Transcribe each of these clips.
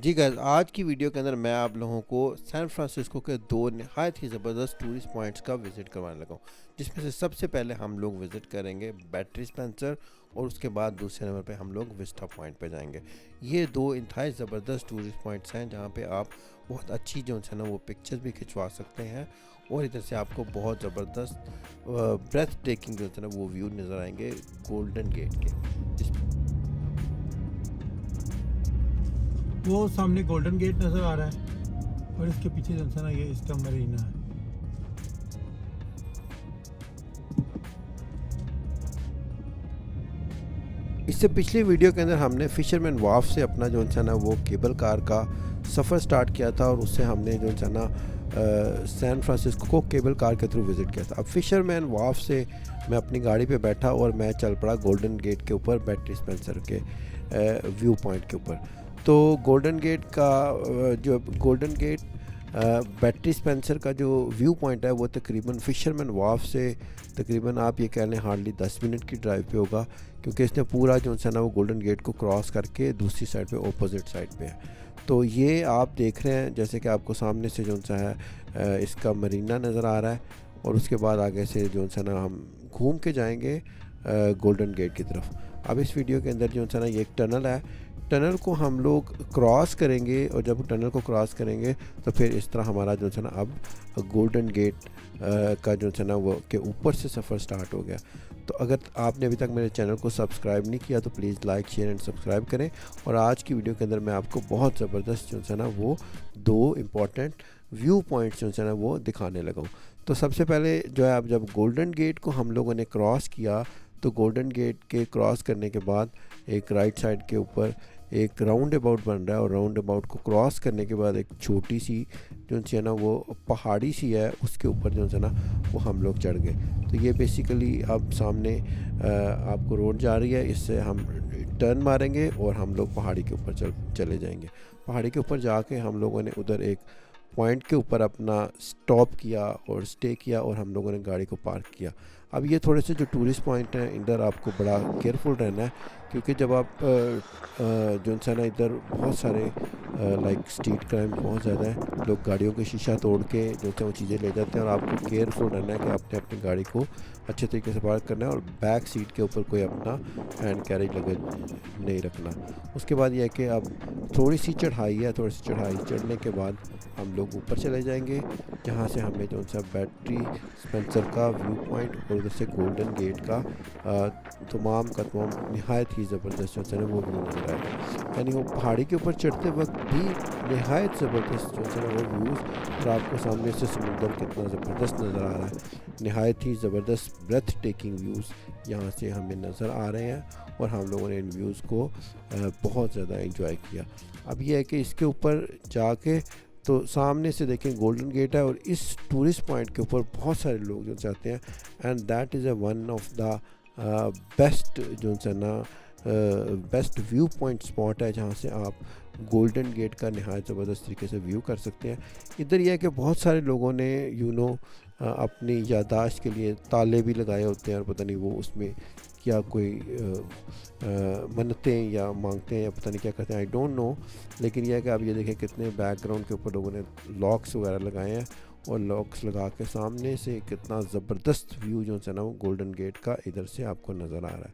जी guys, आज की video के अंदर मैं आप लोगों को सैन फ्रांसिस्को के दो नहायत ही ज़बरदस्त टूरिस्ट पॉइंट्स का विज़िट करवाने लगा हूँ, जिसमें से सबसे पहले हम लोग विज़िट करेंगे बैटरी स्पेंसर और उसके बाद दूसरे नंबर पे हम लोग विस्टा पॉइंट पे जाएंगे। ये दो इंतहाई ज़बरदस्त टूरिस्ट पॉइंट्स हैं जहाँ पे आप बहुत अच्छी जो है ना वो पिक्चर्स भी खिंचवा सकते हैं और इधर से आपको बहुत ज़बरदस्त ब्रेथ टेकिंग जो है ना वो व्यू नज़र आएंगे गोल्डन गेट के। वो सामने गोल्डन गेट नज़र आ रहा है और इसके पीछे जो है ना ये इसका मरीना है। इससे पिछली वीडियो के अंदर हमने फिशरमैन वार्फ से अपना जो है ना वो केबल कार का सफ़र स्टार्ट किया था और उससे हमने जो है ना सैन फ्रांसिस्को को केबल कार के थ्रू विज़िट किया था। अब फिशरमैन वार्फ से मैं अपनी गाड़ी पे बैठा और मैं चल पड़ा गोल्डन गेट के ऊपर बैटरी स्पेंसर के व्यू पॉइंट के ऊपर। तो गोल्डन गेट का जो गोल्डन गेट बैटरी स्पेंसर का जो व्यू पॉइंट है वो तकरीबन फिशरमैन वार्फ से तकरीबन आप ये कह लें हार्डली 10 मिनट की ड्राइव पे होगा, क्योंकि इसने पूरा जो है ना वो गोल्डन गेट को क्रॉस करके दूसरी साइड पे ऑपोजिट साइड पे है। तो ये आप देख रहे हैं जैसे कि आपको सामने से जो है इसका मरीना नज़र आ रहा है और उसके बाद आगे से जो है ना हम घूम के जाएंगे गोल्डन गेट की तरफ। अब इस वीडियो के अंदर जो है ना ये एक टनल है, टनल को हम लोग क्रॉस करेंगे और जब टनल को क्रॉस करेंगे तो फिर इस तरह हमारा जो है ना अब गोल्डन गेट का जो है ना वो के ऊपर से सफ़र स्टार्ट हो गया। तो अगर आपने अभी तक मेरे चैनल को सब्सक्राइब नहीं किया तो please like share and subscribe करें। और आज की वीडियो के अंदर मैं आपको बहुत ज़बरदस्त जो है ना वो दो इम्पॉर्टेंट व्यू पॉइंट्स जो है ना वो दिखाने लगा हूँ। तो सबसे पहले जो है अब जब गोल्डन गेट को हम लोगों ने क्रॉस किया तो गोल्डन गेट के क्रॉस करने के बाद एक राइट साइड के ऊपर एक राउंड अबाउट बन रहा है और राउंड अबाउट को क्रॉस करने के बाद एक छोटी सी जो है ना वो पहाड़ी सी है उसके ऊपर जो है ना वो हम लोग चढ़ गए। तो ये बेसिकली अब सामने आपको रोड जा रही है, इससे हम टर्न मारेंगे और हम लोग पहाड़ी के ऊपर चले जाएंगे। पहाड़ी के ऊपर जाके हम लोगों ने उधर एक पॉइंट के ऊपर अपना स्टॉप किया और स्टे किया और हम लोगों ने गाड़ी को पार्क किया। अब ये थोड़े से जो टूरिस्ट पॉइंट हैं इधर आपको बड़ा केयरफुल रहना है, क्योंकि जब आप जो है ना इधर बहुत सारे लाइक स्ट्रीट क्राइम बहुत ज़्यादा है, लोग गाड़ियों के शीशा तोड़ के जो है वो चीज़ें ले जाते हैं और आपको केयरफुल रहना है कि आपने अपनी गाड़ी को अच्छे तरीके से पार्क करना है और बैक सीट के ऊपर कोई अपना हैंड कैरेज लगे नहीं रखना। उसके बाद यह है कि अब थोड़ी सी चढ़ाई है, थोड़ी सी चढ़ाई चढ़ने के बाद हम लोग ऊपर चले जाएंगे जहाँ से हमें जो सा बैटरी स्पेंसर का व्यू पॉइंट और उधर से गोल्डन गेट का तमाम का तमाम नहायत ही ज़बरदस्त जो है वो व्यू नज़र आएगा। यानी वो पहाड़ी के ऊपर चढ़ते वक्त भी नहायत ज़बरदस्त जो है वो व्यूज़, और आपको सामने से समुंदर कितना ज़बरदस्त नज़र आ रहा है। नहायत ही ज़बरदस्त ब्रेथ टेकिंग व्यूज़ यहाँ से हमें नज़र आ रहे हैं और हम लोगों ने इन व्यूज़ को बहुत ज़्यादा एंजॉय किया। अब यह है कि इसके ऊपर जाके तो सामने से देखें गोल्डन गेट है और इस टूरिस्ट पॉइंट के ऊपर बहुत सारे लोग जो चाहते हैं and that is one of the best जो है ना बेस्ट व्यू पॉइंट स्पॉट है जहाँ से आप गोल्डन गेट का नहायत ज़बरदस्त तरीके से व्यू कर सकते हैं। इधर यह है कि बहुत सारे लोगों ने अपनी याददाश्त के लिए ताले भी लगाए होते हैं और पता नहीं वो उसमें क्या कोई मन्नतें या मांगते हैं या पता नहीं क्या करते हैं, आई डोंट नो। लेकिन यह है कि आप ये देखें कितने बैकग्राउंड के ऊपर लोगों ने लॉक्स वगैरह लगाए हैं और लॉक्स लगा के सामने से कितना ज़बरदस्त व्यू जो है ना वो गोल्डन गेट का इधर से आपको नज़र आ रहा है।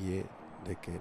ये देखें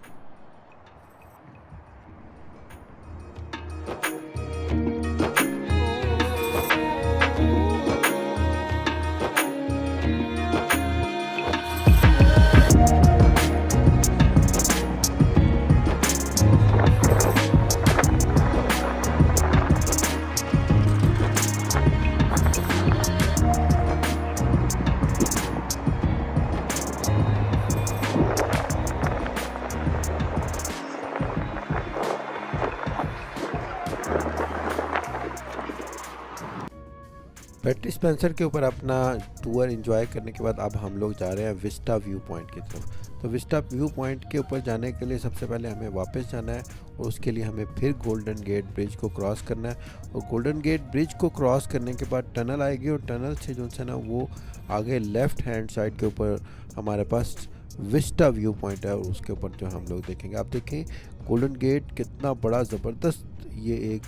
बैटरी स्पेंसर के ऊपर अपना टूर एंजॉय करने के बाद अब हम लोग जा रहे हैं विस्टा व्यू पॉइंट की तरफ। तो विस्टा व्यू पॉइंट के ऊपर जाने के लिए सबसे पहले हमें वापस जाना है और उसके लिए हमें फिर गोल्डन गेट ब्रिज को क्रॉस करना है और गोल्डन गेट ब्रिज को क्रॉस करने के बाद टनल आएगी और टनल से जो है ना वो आगे लेफ़्ट हैंड साइड के ऊपर हमारे पास विस्टा व्यू पॉइंट है और उसके ऊपर जो हम लोग देखेंगे। आप देखें गोल्डन गेट कितना बड़ा ज़बरदस्त ये एक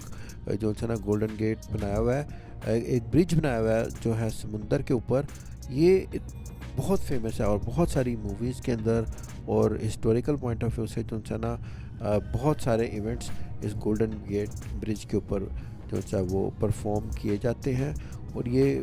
जो है ना गोल्डन गेट बनाया हुआ है, एक ब्रिज बनाया हुआ है जो है समुंदर के ऊपर। ये बहुत फेमस है और बहुत सारी मूवीज़ के अंदर और हिस्टोरिकल पॉइंट ऑफ व्यू से जो है ना बहुत सारे इवेंट्स इस गोल्डन गेट ब्रिज के ऊपर जो है वो परफॉर्म किए जाते हैं। और ये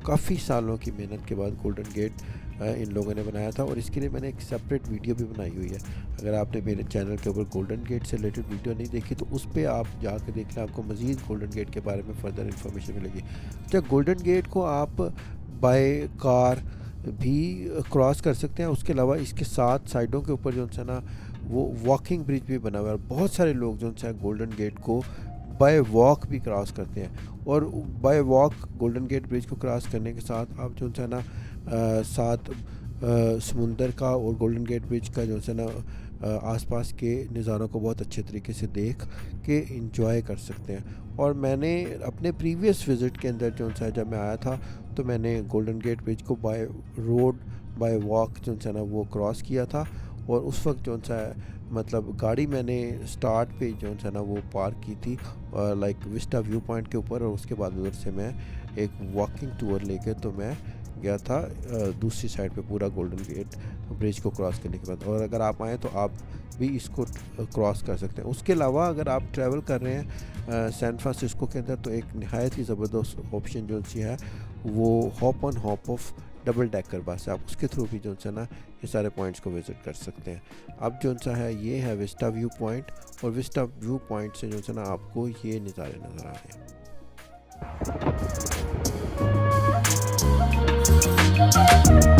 काफ़ी सालों की मेहनत के बाद गोल्डन गेट इन लोगों ने बनाया था और इसके लिए मैंने एक सेपरेट वीडियो भी बनाई हुई है। अगर आपने मेरे चैनल के ऊपर गोल्डन गेट से रिलेटेड वीडियो नहीं देखी तो उस पर आप जाकर देख लें, आपको मज़ीद गोल्डन गेट के बारे में फर्दर इन्फॉर्मेशन मिलेगी। अच्छा, गोल्डन गेट को आप बाय कार भी क्रॉस कर सकते हैं। उसके अलावा इसके साथ साइडों के ऊपर जो है ना वो वॉकिंग ब्रिज भी बना हुआ है। बहुत सारे लोग जो है गोल्डन गेट को बाय वॉक भी क्रॉस करते हैं और by walk golden gate bridge को क्रॉस करने के साथ आप जो है ना साथ समुंदर का और गोल्डन गेट ब्रिज का जो है ना आसपास के नज़ारों को बहुत अच्छे तरीके से देख के इंजॉय कर सकते हैं। और मैंने अपने प्रीवियस विज़िट के अंदर जो है जब मैं आया था तो मैंने गोल्डन गेट ब्रिज को बाय रोड बाय वॉक जो है ना वो क्रॉस किया था। और उस वक्त जो है मतलब गाड़ी मैंने स्टार्ट पे जो है ना वो पार्क की थी लाइक विस्टा व्यू पॉइंट के ऊपर, और उसके बाद उधर से मैं एक वॉकिंग टूर लेके तो मैं गया था दूसरी साइड पे पूरा गोल्डन गेट ब्रिज को क्रॉस करने के बाद। और अगर आप आएँ तो आप भी इसको क्रॉस कर सकते हैं। उसके अलावा अगर आप ट्रैवल कर रहे हैं सैन फ्रांसिस्को के अंदर तो एक नहायत ही ज़बरदस्त ऑप्शन जो सी है वो hop on hop off double decker bus है। आप उसके थ्रू भी जो है ना ये सारे पॉइंट्स को विज़िट कर सकते हैं। अब जो सा है ये है विस्टा व्यू पॉइंट, और विस्टा व्यू पॉइंट से जो है ना आपको ये नज़ारे नज़र आ रहे हैं।